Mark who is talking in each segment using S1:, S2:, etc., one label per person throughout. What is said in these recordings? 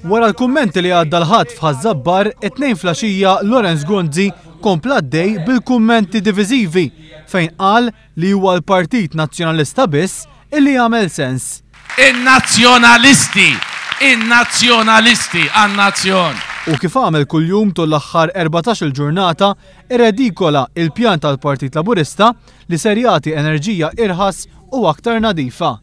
S1: Wara l-kummenti li għadda l-ħatf ħaż-żabbar, it-tnejn flaxija Lorenz Gonzi kompla għaddej bil-kummenti diviżivi fejn qal li huwa l-Partit Nazzjonalista biss illi jagħmel sens.
S2: In-nazzjonalisti għan-nazzjon.
S1: U kif għamel kuljum tul l-aħħar 14 ġurnata irredikola il-pjan tal-Partit Laburista li ser jagħti enerġija irħas u aktar nadifa.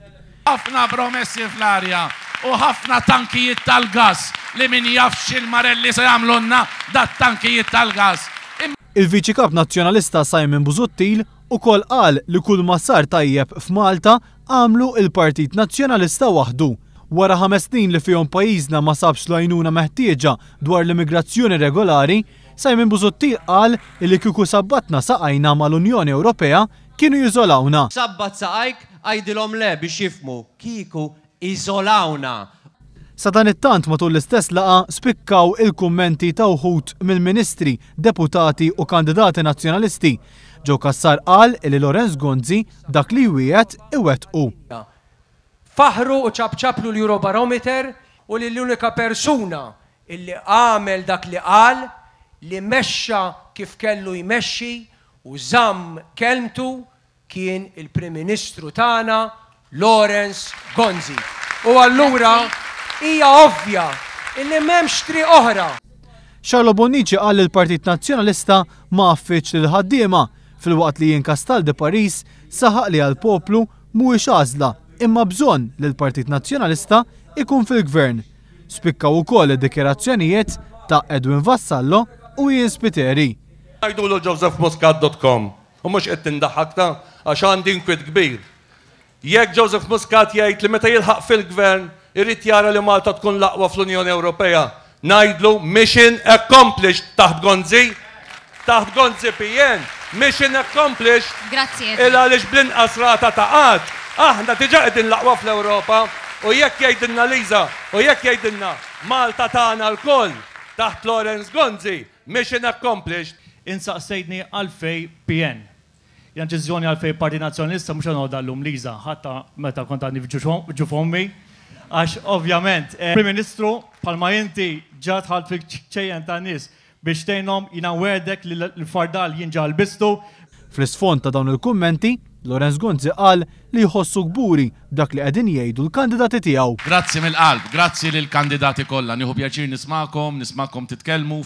S2: Ħafna promessi fl-arja u ħafna tankijiet tal-gas li min jafx il-marelli se jagħmlunna dat-tankijiet tal-gas.
S1: Il-Viċi Kap Nazzjonalista Simon Busuttil ukoll qal li kull ma sar tajjeb f'Malta għamlu il-Partit Nazzjonalista waħdu. Wara 5 snin li fihom pajjiżna ma sabx l-għajnuna meħtieġa dwar l-immigrazzjoni regolari, Simon Busuttil qal li kieku sabbatna saqajna mal-Unjoni Ewropea kienu jiżolawna.
S3: Sabbat saqajk għajdilhom le biex jifmu kieku iżolawna.
S1: Sa dan it-tant matul l-istess laqa spikkaw il-kummenti ta' wħud mill-ministri, deputati u kandidati nazzjonalisti. Ġew Kassar qal li Lorenz Gonzi dak li wieħed iwettqu.
S4: Faħru u ċabċablu l-Eurobarometer u li l-unika persuna illi għamel dak li qal li mexxa kif kellu jmexxi u żamm kelmtu kien il-Prim Ministru tagħna Lorenz Gonzi. U allura hija ovvja illi m'hemmx triq oħra.
S1: Xarlo Bonnici qal li l-Partit Nazzjonalista ma affiċ lil ħaddiema fil-waqt li Castal de Paris saħaq li għall-poplu mhuwiex għażla imma bżonn li l-Partit Nazzjonalista ikun fil-gvern. Spikkaw ukoll id-dikjarazzjonijiet ta' Edwin Vassallo u Ian Spiteri.
S5: Ngħidulu josephmuscat.com u mhux qed tindaħħakna għax għandi inkwiet kbir. Jekk Joseph Muscat jgħid li meta jilħaq fil-gvern irid jara li Malta tkun l-aqwa fl-Unjoni Ewropea, ngħidlu mission accomplished taħt Gonzi PN. Mission accomplished.
S6: Grazie.
S5: Il għaliex bl-inqas rata ta' qatt. Aħna diġà qegħdin l-aqwa fl-Ewropa u jekk jgħidilna Liza u jekk jgħidilna Malta tagħna l-koll taħt Lorenz Gonzi, mission accomplished.
S7: Insaqsejtni għalfej PN. Jan ġizjoni għalfej Partit Nazzjonalista mhux għanoda l-lum Liza, ħatta meta kont għandni ġu fommi. Għax ovvjament, Prim Ministru palma inti ġat ħalt fil-ċejjen ta' nies biex tgħinhom jina wedek li l-fardal jinġal bistu.
S1: Fl-isfond ta' dawn il-kummenti, Lorenz Gonzi qal li jħossu gburi dak li qegħdin jgħidu l-kandidati tiegħu.
S2: Grazzi mill-qalb, grazzi lill-kandidati kollha, nieħu pjaċir nismakom titkellmu.